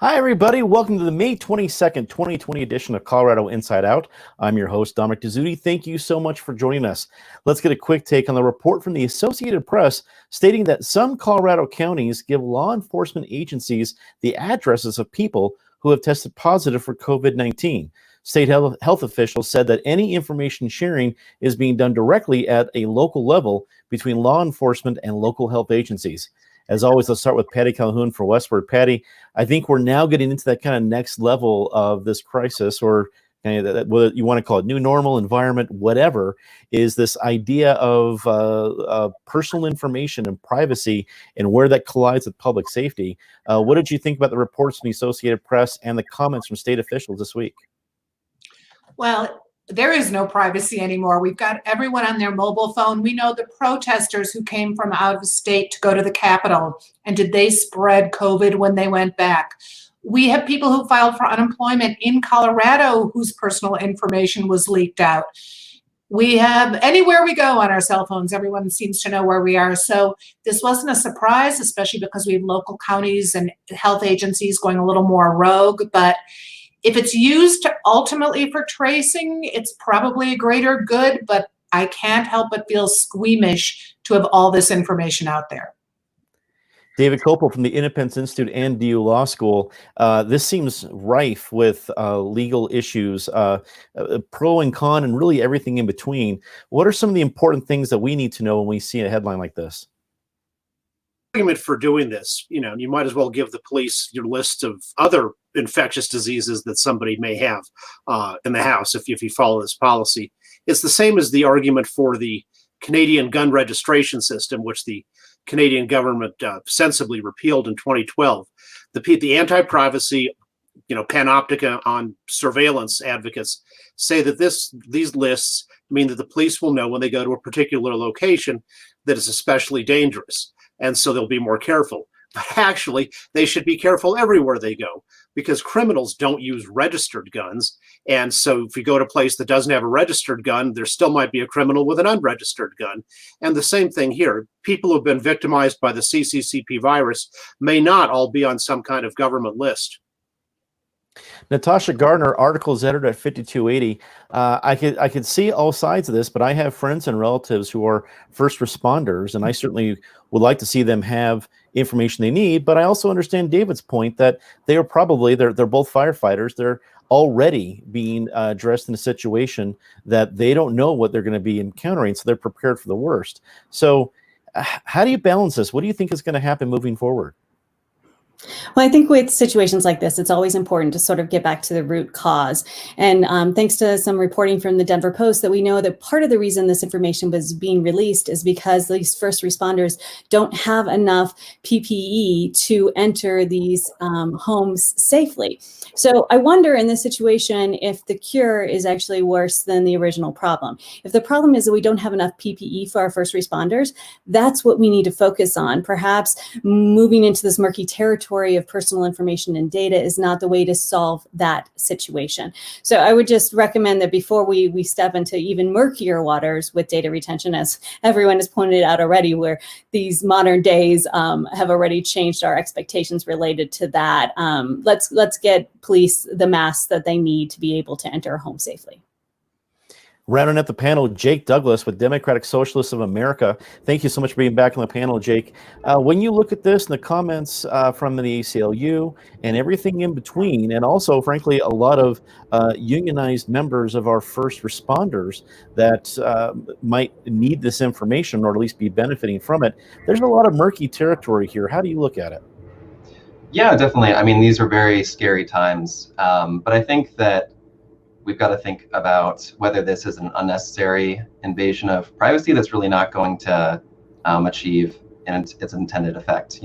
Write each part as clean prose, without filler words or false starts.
Hi, everybody. Welcome to the May 22nd, 2020 edition of Colorado Inside Out. I'm your host, Dominic Dezzutti. Thank you so much for joining us. Let's get a quick take on the report from the Associated Press stating that some Colorado counties give law enforcement agencies the addresses of people who have tested positive for COVID-19. State health officials said that any information sharing is being done directly at a local level between law enforcement and local health agencies. As always, let's start with Patty Calhoun for Westward. Patty, I think we're now getting into that kind of next level of this crisis, or whether you want to call it new normal, environment, whatever, is this idea of personal information and privacy and where that collides with public safety. What did you think about the reports from the Associated Press and the comments from state officials this week? Well, there is no privacy anymore. We've got everyone on their mobile phone. We know the protesters who came from out of state to go to the Capitol. And did they spread COVID when they went back? We have people who filed for unemployment in Colorado whose personal information was leaked out. We have, anywhere we go on our cell phones, everyone seems to know where we are. So this wasn't a surprise, especially because we have local counties and health agencies going a little more rogue. But if it's used ultimately for tracing, it's probably a greater good, but I can't help but feel squeamish to have all this information out there. David Kopel from the Independence Institute and DU Law School. This seems rife with legal issues, pro and con, and really everything in between. What are some of the important things that we need to know when we see a headline like this? Argument for doing this, you might as well give the police your list of other infectious diseases that somebody may have in the house if you follow this policy. It's the same as the argument for the Canadian gun registration system, which the Canadian government sensibly repealed in 2012. The anti-privacy, panoptica on surveillance advocates say that these lists mean that the police will know when they go to a particular location that is especially dangerous. And so they'll be more careful. But actually, they should be careful everywhere they go because criminals don't use registered guns. And so if you go to a place that doesn't have a registered gun, there still might be a criminal with an unregistered gun. And the same thing here. People who've been victimized by the CCCP virus may not all be on some kind of government list. Natasha, Gardner, articles editor at 5280. I could see all sides of this, but I have friends and relatives who are first responders, and I certainly would like to see them have information they need. But I also understand David's point that they're both firefighters. They're already being dressed in a situation that they don't know what they're going to be encountering, so they're prepared for the worst. So how do you balance this? What do you think is going to happen moving forward? Well, I think with situations like this, it's always important to sort of get back to the root cause. And thanks to some reporting from the Denver Post, that we know that part of the reason this information was being released is because these first responders don't have enough PPE to enter these homes safely. So I wonder in this situation if the cure is actually worse than the original problem. If the problem is that we don't have enough PPE for our first responders, that's what we need to focus on. Perhaps moving into this murky territory of personal information and data is not the way to solve that situation. So I would just recommend that before we step into even murkier waters with data retention, as everyone has pointed out already, where these modern days have already changed our expectations related to that. Let's get police the masks that they need to be able to enter a home safely. Rounding up the panel, Jake Douglas with Democratic Socialists of America. Thank you so much for being back on the panel, Jake. When you look at this and the comments from the ACLU and everything in between, and also, frankly, a lot of unionized members of our first responders that might need this information or at least be benefiting from it, there's a lot of murky territory here. How do you look at it? Yeah, definitely. I mean, these are very scary times, but I think that we've got to think about whether this is an unnecessary invasion of privacy that's really not going to achieve its intended effect.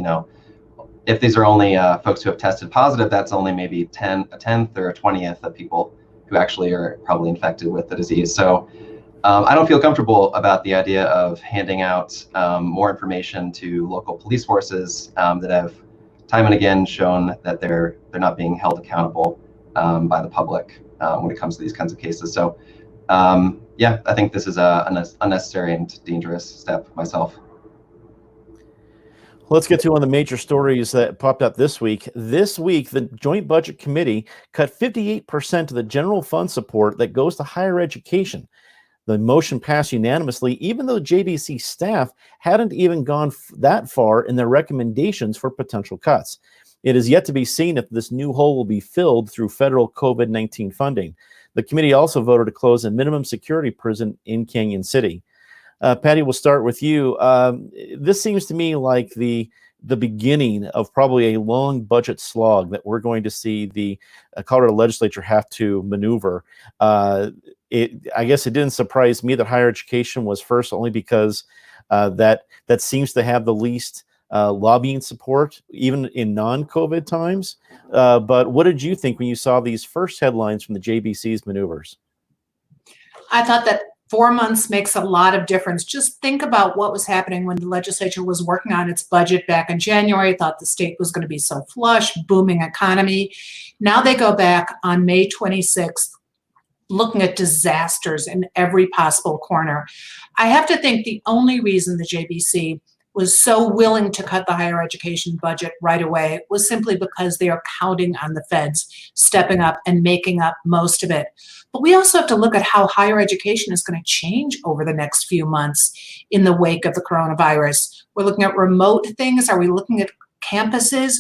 If these are only folks who have tested positive, that's only maybe a 10th or a 20th of people who actually are probably infected with the disease. So I don't feel comfortable about the idea of handing out more information to local police forces that have time and again shown that they're not being held accountable by the public when it comes to these kinds of cases. So yeah, I think this is an unnecessary and dangerous step myself. Let's get to one of the major stories that popped up this week. This week, the Joint Budget Committee cut 58% of the general fund support that goes to higher education. The motion passed unanimously, even though JBC staff hadn't even gone that far in their recommendations for potential cuts. It is yet to be seen if this new hole will be filled through federal COVID-19 funding. The committee also voted to close a minimum security prison in Canyon City. Patty, we'll start with you. This seems to me like the beginning of probably a long budget slog that we're going to see the Colorado legislature have to maneuver. I guess it didn't surprise me that higher education was first, only because that seems to have the least lobbying support, even in non-COVID times. But what did you think when you saw these first headlines from the JBC's maneuvers? I thought that 4 months makes a lot of difference. Just think about what was happening when the legislature was working on its budget back in January, thought the state was going to be so flush, booming economy. Now they go back on May 26th, looking at disasters in every possible corner. I have to think the only reason the JBC was so willing to cut the higher education budget right away was simply because they are counting on the feds stepping up and making up most of it. But we also have to look at how higher education is going to change over the next few months in the wake of the coronavirus. We're looking at remote things. Are we looking at campuses?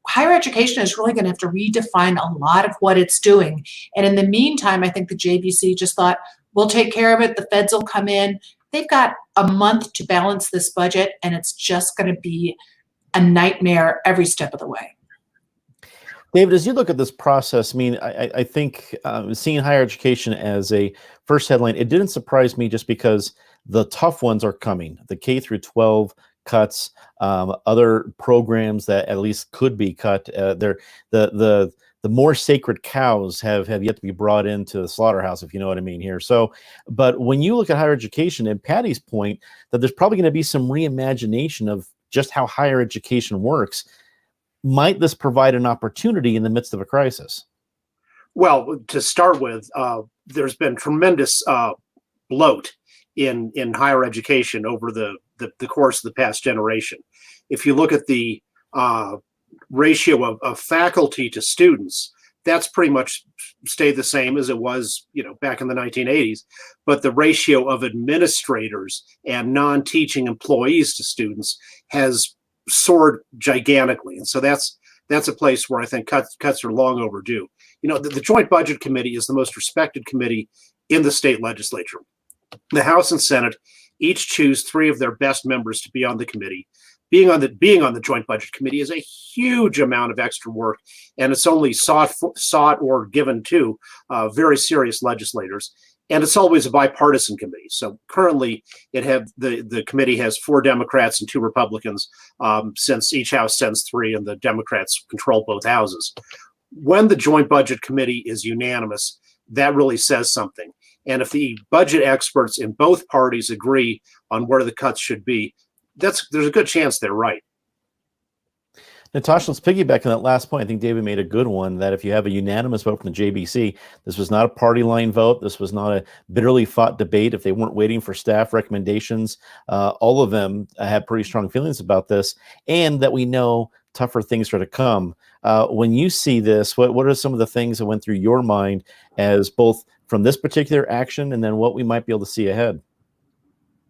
Higher education is really going to have to redefine a lot of what it's doing. And in the meantime, I think the JBC just thought, we'll take care of it. The feds will come in. They've got a month to balance this budget, and it's just going to be a nightmare every step of the way. David, as you look at this process, I mean, I think seeing higher education as a first headline, it didn't surprise me just because the tough ones are coming. The K through 12 cuts, other programs that at least could be cut. The more sacred cows have yet to be brought into the slaughterhouse, if you know what I mean here. So, but when you look at higher education, and Patty's point that there's probably going to be some reimagination of just how higher education works, might this provide an opportunity in the midst of a crisis? Well, to start with, there's been tremendous bloat in higher education over the course of the past generation. If you look at the ratio of faculty to students, that's pretty much stayed the same as it was, back in the 1980s. But the ratio of administrators and non-teaching employees to students has soared gigantically, and so that's a place where I think cuts are long overdue. The Joint Budget Committee is the most respected committee in the state legislature. The House and Senate each choose 3 of their best members to be on the committee. Being on the Joint Budget Committee is a huge amount of extra work, and it's only sought or given to very serious legislators. And it's always a bipartisan committee. So currently, the committee has 4 Democrats and 2 Republicans, since each house sends 3, and the Democrats control both houses. When the Joint Budget Committee is unanimous, that really says something. And if the budget experts in both parties agree on where the cuts should be, there's a good chance they're right. Natasha, let's piggyback on that last point. I think David made a good one, that if you have a unanimous vote from the JBC, this was not a party line vote. This was not a bitterly fought debate. If they weren't waiting for staff recommendations, all of them had pretty strong feelings about this, and that we know tougher things are to come. When you see this, what are some of the things that went through your mind as both from this particular action and then what we might be able to see ahead?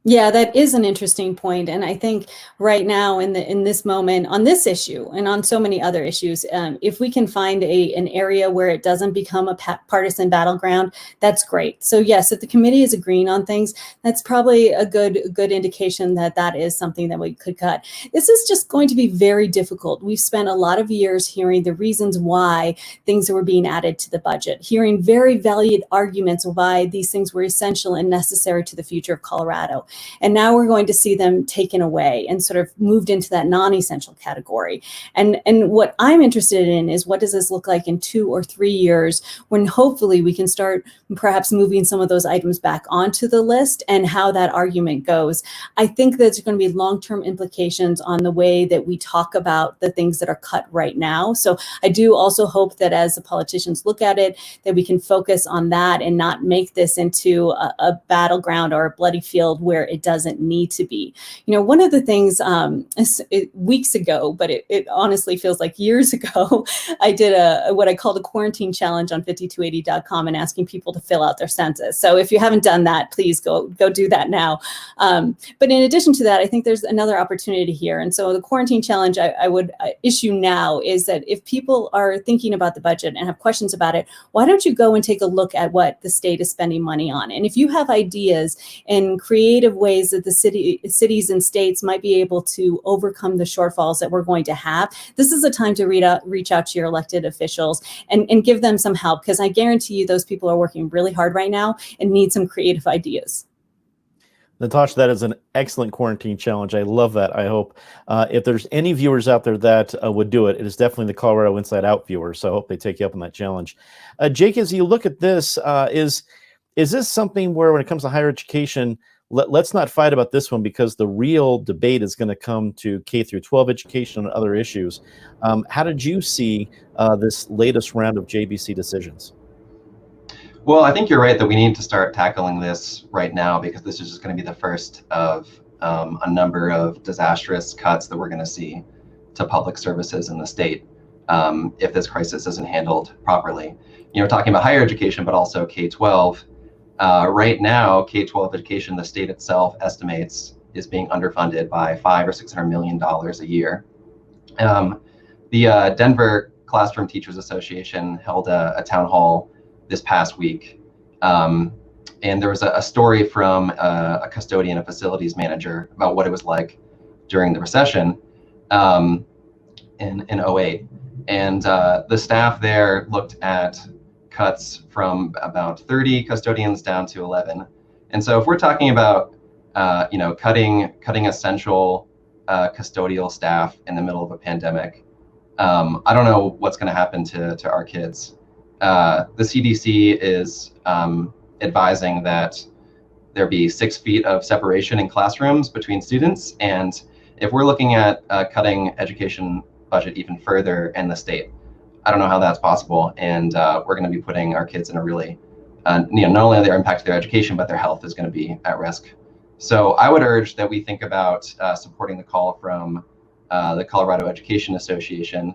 Yeah, that is an interesting point. And I think right now in this moment on this issue and on so many other issues, if we can find an area where it doesn't become a partisan battleground, that's great. So yes, if the committee is agreeing on things, that's probably a good indication that is something that we could cut. This is just going to be very difficult. We've spent a lot of years hearing the reasons why things were being added to the budget, hearing very valid arguments why these things were essential and necessary to the future of Colorado. And now we're going to see them taken away and sort of moved into that non-essential category. And what I'm interested in is, what does this look like in 2 or 3 years when hopefully we can start perhaps moving some of those items back onto the list, and how that argument goes. I think there's going to be long-term implications on the way that we talk about the things that are cut right now. So I do also hope that as the politicians look at it, that we can focus on that and not make this into a battleground or a bloody field where it doesn't need to be. One of the things weeks ago, but it honestly feels like years ago, I did what I called a quarantine challenge on 5280.com and asking people to fill out their census. So if you haven't done that, please go do that now. But in addition to that, I think there's another opportunity here. And so the quarantine challenge I would issue now is that if people are thinking about the budget and have questions about it, why don't you go and take a look at what the state is spending money on? And if you have ideas and creative ways that the cities and states might be able to overcome the shortfalls that we're going to have, this is a time to reach out to your elected officials and give them some help, because I guarantee you those people are working really hard right now and need some creative ideas. Natasha, that is an excellent quarantine challenge. I love that. I hope if there's any viewers out there that would do it, it is definitely the Colorado Inside Out viewers. So I hope they take you up on that challenge. Jake, as you look at this, is this something where when it comes to higher education, let's not fight about this one, because the real debate is going to come to K through 12 education and other issues. How did you see this latest round of JBC decisions? Well, I think you're right that we need to start tackling this right now, because this is just going to be the first of a number of disastrous cuts that we're going to see to public services in the state if this crisis isn't handled properly. Talking about higher education, but also K-12. Right now, K-12 education, the state itself estimates is being underfunded by $500 or $600 million a year. The Denver Classroom Teachers Association held a town hall this past week, and there was a story from a custodian, a facilities manager, about what it was like during the recession in 08. And the staff there looked at cuts from about 30 custodians down to 11. And so if we're talking about cutting essential custodial staff in the middle of a pandemic, I don't know what's going to happen to our kids. The CDC is advising that there be 6 feet of separation in classrooms between students. And if we're looking at cutting education budget even further in the state, I don't know how that's possible. And we're going to be putting our kids in a really, not only are they impacting their education, but their health is going to be at risk. So I would urge that we think about supporting the call from the Colorado Education Association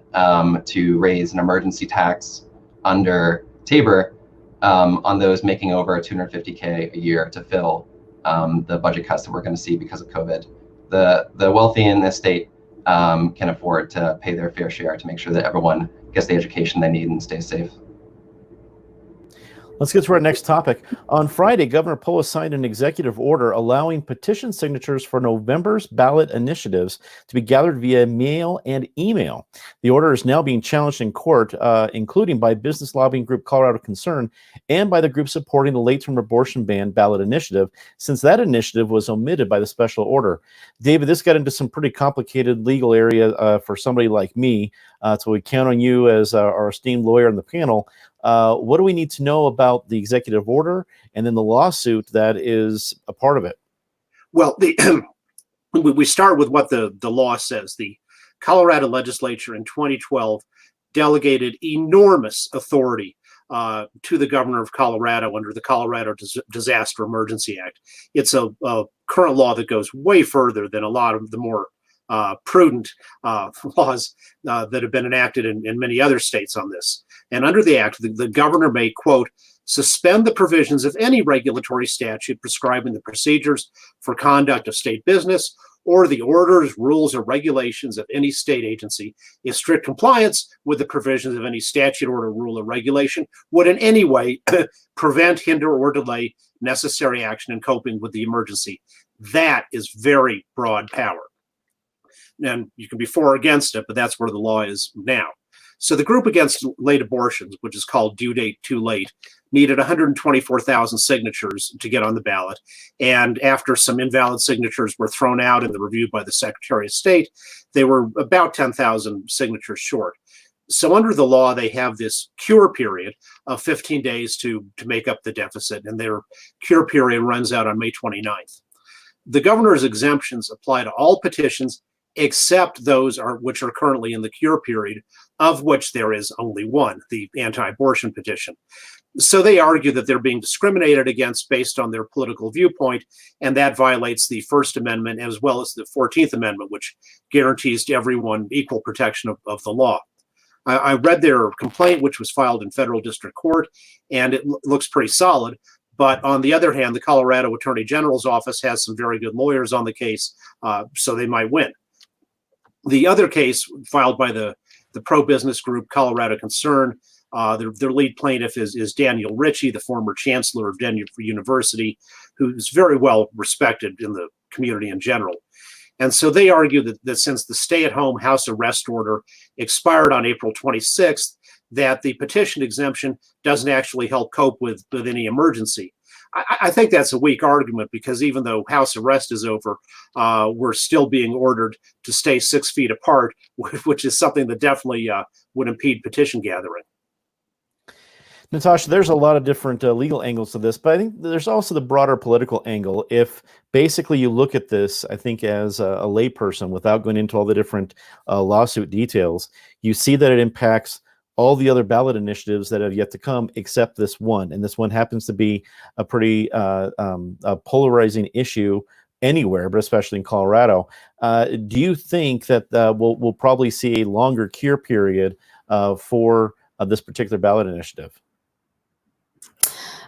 to raise an emergency tax under Tabor on those making over $250K a year to fill the budget cuts that we're going to see because of COVID. The wealthy in this state can afford to pay their fair share to make sure that everyone gets the education they need and stays safe. Let's get to our next topic. On Friday, Governor Polis signed an executive order allowing petition signatures for November's ballot initiatives to be gathered via mail and email. The order is now being challenged in court, including by business lobbying group Colorado Concern and by the group supporting the late-term abortion ban ballot initiative, since that initiative was omitted by the special order. David, this got into some pretty complicated legal area for somebody like me, so we count on you as our esteemed lawyer on the panel. What do we need to know about the executive order and then the lawsuit that is a part of it? Well, we start with what the law says. The Colorado legislature in 2012 delegated enormous authority to the governor of Colorado under the Colorado Disaster Emergency Act. It's a current law that goes way further than a lot of the more prudent laws that have been enacted in many other states on this. And under the act, the governor may, quote, suspend the provisions of any regulatory statute prescribing the procedures for conduct of state business or the orders, rules, or regulations of any state agency if strict compliance with the provisions of any statute, order, rule, or regulation would in any way prevent, hinder, or delay necessary action in coping with the emergency. That is very broad power. And you can be for or against it, but that's where the law is now. So the group against late abortions, which is called Due Date Too Late, needed 124,000 signatures to get on the ballot. And after some invalid signatures were thrown out in the review by the Secretary of State, they were about 10,000 signatures short. So under the law, they have this cure period of 15 days to make up the deficit, and their cure period runs out on May 29th. The governor's exemptions apply to all petitions except those which are currently in the cure period, of which there is only one, the anti-abortion petition. So they argue that they're being discriminated against based on their political viewpoint, and that violates the First Amendment as well as the 14th Amendment, which guarantees to everyone equal protection of the law. I read their complaint, which was filed in federal district court, and it looks pretty solid. But on the other hand, the Colorado Attorney General's office has some very good lawyers on the case, so they might win. The other case filed by the pro-business group Colorado Concern, their lead plaintiff is Daniel Ritchie, the former chancellor of Denver University, who's very well respected in the community in general. And so they argue that since the stay-at-home house arrest order expired on April 26th, that the petition exemption doesn't actually help cope with any emergency. I think that's a weak argument, because even though house arrest is over, we're still being ordered to stay 6 feet apart, which is something that definitely would impede petition gathering. Natasha, there's a lot of different legal angles to this, but I think there's also the broader political angle. If basically you look at this, I think as a layperson, without going into all the different lawsuit details, you see that it impacts all the other ballot initiatives that have yet to come, except this one. And this one happens to be a pretty polarizing issue anywhere, but especially in Colorado. Do you think that we'll probably see a longer cure period for this particular ballot initiative?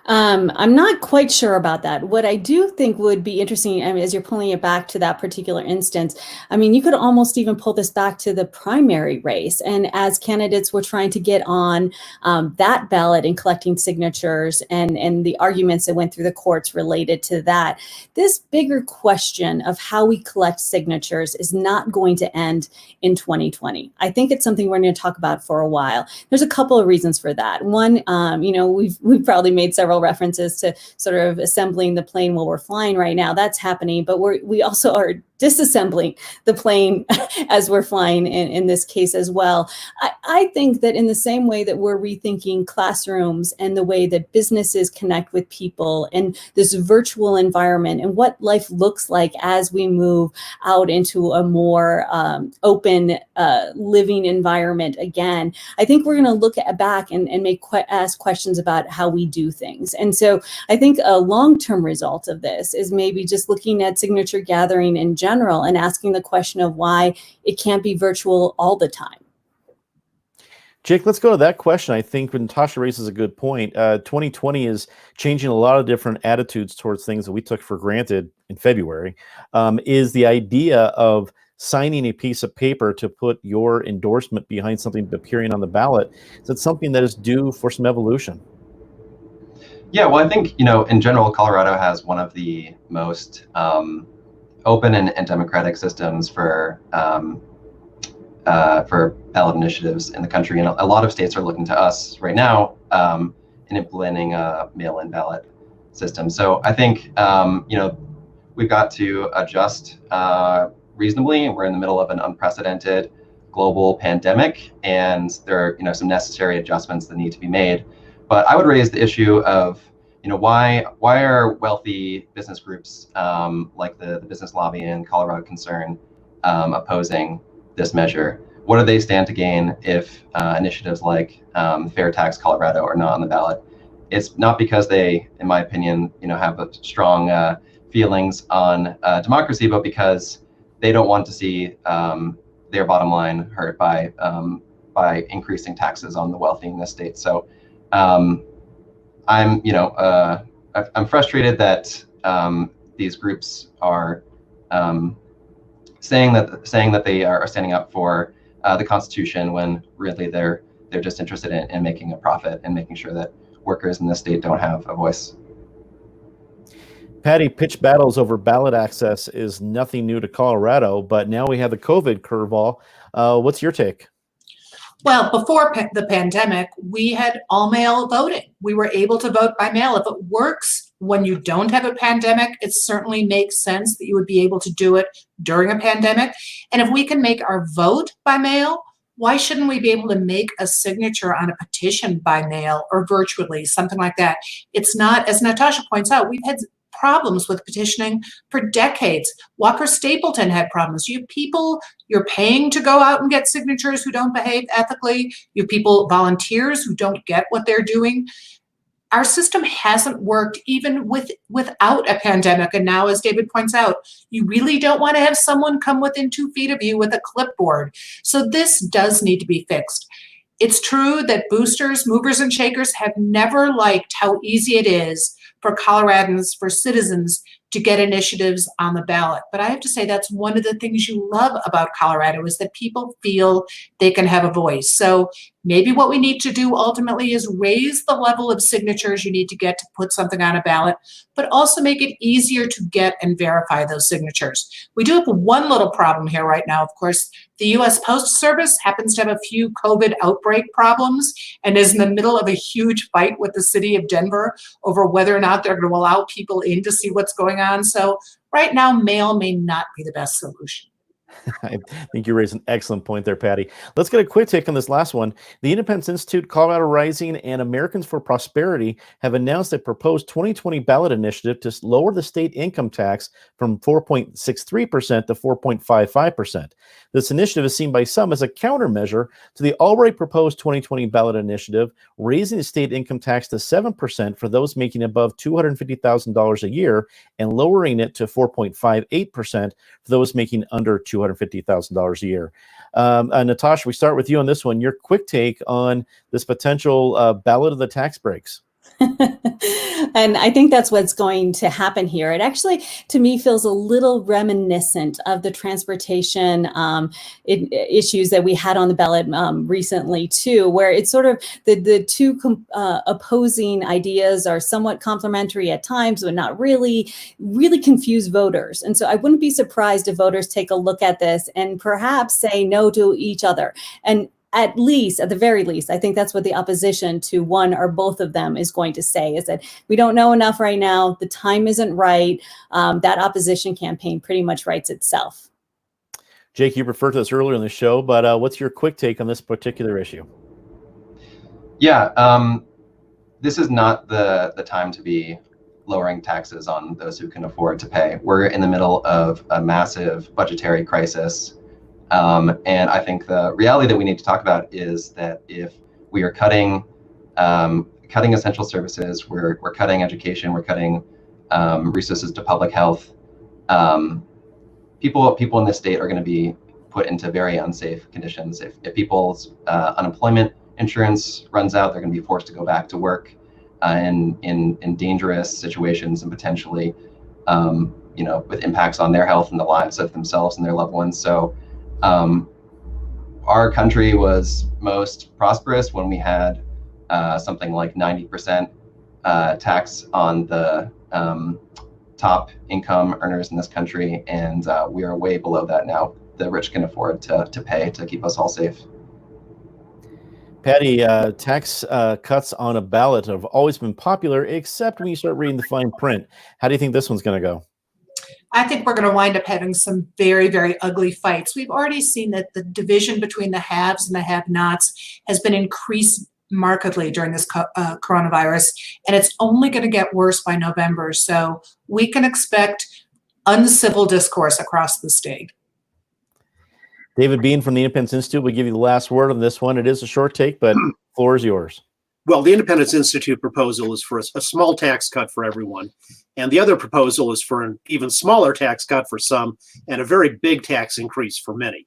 I'm not quite sure about that. What I do think would be interesting, I mean, as you're pulling it back to that particular instance, I mean, you could almost even pull this back to the primary race. And as candidates were trying to get on that ballot and collecting signatures and the arguments that went through the courts related to that, this bigger question of how we collect signatures is not going to end in 2020. I think it's something we're going to talk about for a while. There's a couple of reasons for that. One, we've probably made several references to sort of assembling the plane while we're flying right now. That's happening, but we also are disassembling the plane as we're flying in this case as well. I think that in the same way that we're rethinking classrooms and the way that businesses connect with people and this virtual environment and what life looks like as we move out into a more open living environment again, I think we're going to look back and ask questions about how we do things. And so I think a long-term result of this is maybe just looking at signature gathering in general and asking the question of why it can't be virtual all the time. Jake, let's go to that question. I think Natasha raises a good point. 2020 is changing a lot of different attitudes towards things that we took for granted in February. Is the idea of signing a piece of paper to put your endorsement behind something appearing on the ballot, is that something that is due for some evolution? Yeah, well, I think, in general, Colorado has one of the most open and democratic systems for ballot initiatives in the country, and a lot of states are looking to us right now in implementing a mail-in ballot system. So I think we've got to adjust reasonably. We're in the middle of an unprecedented global pandemic, and there are some necessary adjustments that need to be made. But I would raise the issue of why are wealthy business groups like the Business Lobby and Colorado Concern opposing this measure? What do they stand to gain if initiatives like Fair Tax Colorado are not on the ballot? It's not because they, in my opinion, have a strong feelings on democracy, but because they don't want to see their bottom line hurt by increasing taxes on the wealthy in this state. So I'm frustrated that these groups are saying that they are standing up for the Constitution when really they're just interested in making a profit and making sure that workers in this state don't have a voice. Patty, pitch battles over ballot access is nothing new to Colorado, but now we have the COVID curveball. What's your take? Well, before the pandemic, we had all mail voting. We were able to vote by mail. If it works when you don't have a pandemic, it certainly makes sense that you would be able to do it during a pandemic. And if we can make our vote by mail, why shouldn't we be able to make a signature on a petition by mail or virtually, something like that? It's not, as Natasha points out, we've had problems with petitioning for decades. Walker Stapleton had problems. You have people you're paying to go out and get signatures who don't behave ethically. You have people, volunteers, who don't get what they're doing. our system hasn't worked even without a pandemic. And now, as David points out, you really don't want to have someone come within 2 feet of you with a clipboard. So this does need to be fixed. It's true that boosters, movers, and shakers have never liked how easy it is for Coloradans, for citizens, to get initiatives on the ballot. But I have to say that's one of the things you love about Colorado is that people feel they can have a voice. So maybe what we need to do ultimately is raise the level of signatures you need to get to put something on a ballot, but also make it easier to get and verify those signatures. We do have one little problem here right now. Of course, the U.S. Postal Service happens to have a few COVID outbreak problems and is in the middle of a huge fight with the city of Denver over whether or not they're going to allow people in to see what's going on. So right now, mail may not be the best solution. I think you raised an excellent point there, Patty. Let's get a quick take on this last one. The Independence Institute, Colorado Rising, and Americans for Prosperity have announced a proposed 2020 ballot initiative to lower the state income tax from 4.63% to 4.55%. This initiative is seen by some as a countermeasure to the already proposed 2020 ballot initiative, raising the state income tax to 7% for those making above $250,000 a year and lowering it to 4.58% for those making under $250,000 a year. Natasha, we start with you on this one. Your quick take on this potential ballot of the tax breaks. And I think that's what's going to happen here. It actually, to me, feels a little reminiscent of the transportation issues that we had on the ballot recently, too, where it's sort of the two opposing ideas are somewhat complementary at times, but not really confuse voters. And so I wouldn't be surprised if voters take a look at this and perhaps say no to each other. And at the very least, I think that's what the opposition to one or both of them is going to say, is that we don't know enough right now. The time isn't right. That opposition campaign pretty much writes itself. Jake, you referred to this earlier in the show, but what's your quick take on this particular issue? Yeah, this is not the time to be lowering taxes on those who can afford to pay. We're in the middle of a massive budgetary crisis. And I think the reality that we need to talk about is that if we are cutting essential services, we're cutting education, we're cutting resources to public health, people in this state are going to be put into very unsafe conditions. If people's unemployment insurance runs out, they're going to be forced to go back to work in dangerous situations and potentially with impacts on their health and the lives of themselves and their loved ones. So our country was most prosperous when we had something like 90% tax on the top income earners in this country, and we are way below that now. The rich can afford to pay to keep us all safe. Patty, tax cuts on a ballot have always been popular, except when you start reading the fine print. How do you think this one's going to go? I think we're going to wind up having some very, very ugly fights. We've already seen that the division between the haves and the have-nots has been increased markedly during this coronavirus, and it's only going to get worse by November. So we can expect uncivil discourse across the state. David Bean from the Independence Institute will give you the last word on this one. It is a short take, but the floor is yours. Well, the Independence Institute proposal is for a small tax cut for everyone. And the other proposal is for an even smaller tax cut for some and a very big tax increase for many.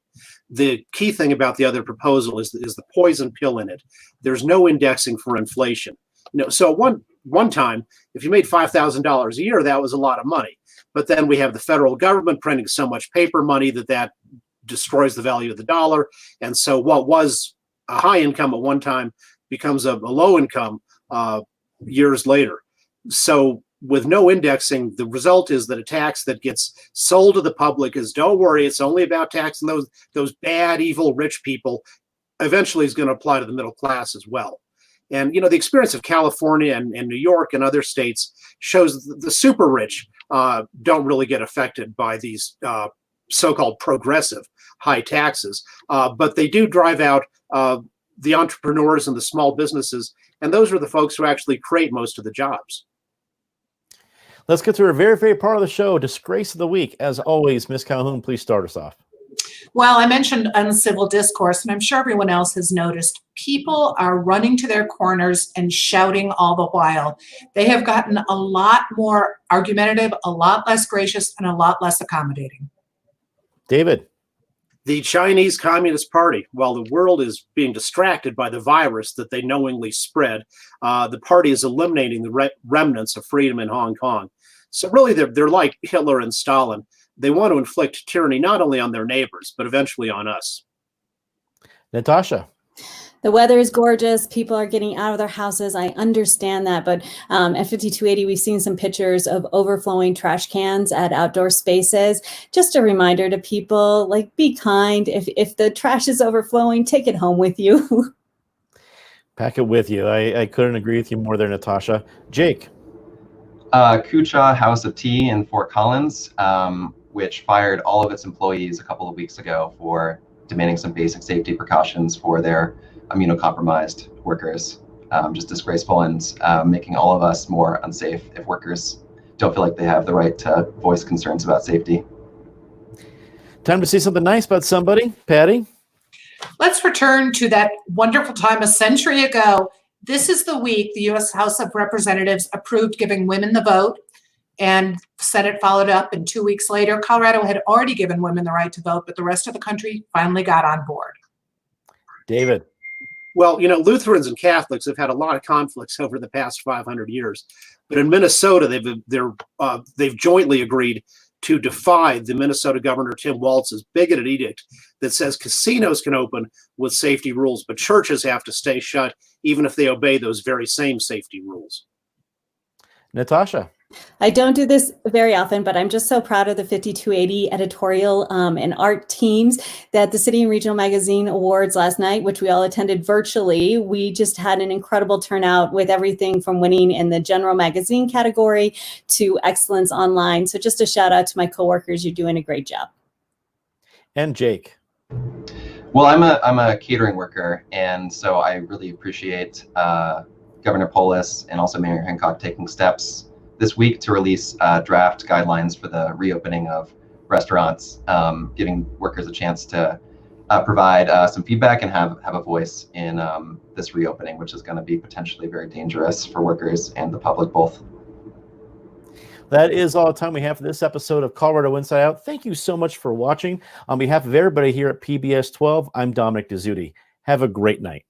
The key thing about the other proposal is the poison pill in it. There's no indexing for inflation. So one time, if you made $5,000 a year, that was a lot of money. But then we have the federal government printing so much paper money that destroys the value of the dollar. And so what was a high income at one time becomes a low income years later. So with no indexing, the result is that a tax that gets sold to the public is, don't worry, it's only about taxing those bad, evil, rich people, eventually is going to apply to the middle class as well. And, the experience of California and New York and other states shows the super rich don't really get affected by these so-called progressive high taxes, but they do drive out the entrepreneurs and the small businesses, and those are the folks who actually create most of the jobs. Let's get to our very, very part of the show, Disgrace of the Week. As always, Ms. Calhoun, please start us off. Well, I mentioned uncivil discourse, and I'm sure everyone else has noticed people are running to their corners and shouting all the while. They have gotten a lot more argumentative, a lot less gracious, and a lot less accommodating. David. The Chinese Communist Party, while the world is being distracted by the virus that they knowingly spread, the party is eliminating the remnants of freedom in Hong Kong. So really, they're like Hitler and Stalin. They want to inflict tyranny not only on their neighbors, but eventually on us. Natasha. The weather is gorgeous. People are getting out of their houses. I understand that. But at 5280, we've seen some pictures of overflowing trash cans at outdoor spaces. Just a reminder to people, like, be kind. If the trash is overflowing, take it home with you. Pack it with you. I couldn't agree with you more there, Natasha. Jake. Kucha House of Tea in Fort Collins, which fired all of its employees a couple of weeks ago for demanding some basic safety precautions for their immunocompromised workers. Just disgraceful and making all of us more unsafe if workers don't feel like they have the right to voice concerns about safety. Time to say something nice about somebody. Patty? Let's return to that wonderful time a century ago. This is the week the U.S. House of Representatives approved giving women the vote, and Senate followed up, and 2 weeks later, Colorado had already given women the right to vote, but the rest of the country finally got on board. David. Well, Lutherans and Catholics have had a lot of conflicts over the past 500 years, but in Minnesota, they've jointly agreed to defy the Minnesota Governor Tim Walz's bigoted edict that says casinos can open with safety rules, but churches have to stay shut, even if they obey those very same safety rules. Natasha. I don't do this very often, but I'm just so proud of the 5280 editorial and art teams that the City and Regional Magazine Awards last night, which we all attended virtually, we just had an incredible turnout with everything from winning in the general magazine category to excellence online. So just a shout out to my coworkers. You're doing a great job. And Jake. Well, I'm a catering worker, and so I really appreciate Governor Polis and also Mayor Hancock taking steps this week to release draft guidelines for the reopening of restaurants, giving workers a chance to provide some feedback and have a voice in this reopening, which is going to be potentially very dangerous for workers and the public both. That is all the time we have for this episode of Colorado Inside Out. Thank you so much for watching. On behalf of everybody here at PBS 12, I'm Dominic Dezzutti. Have a great night.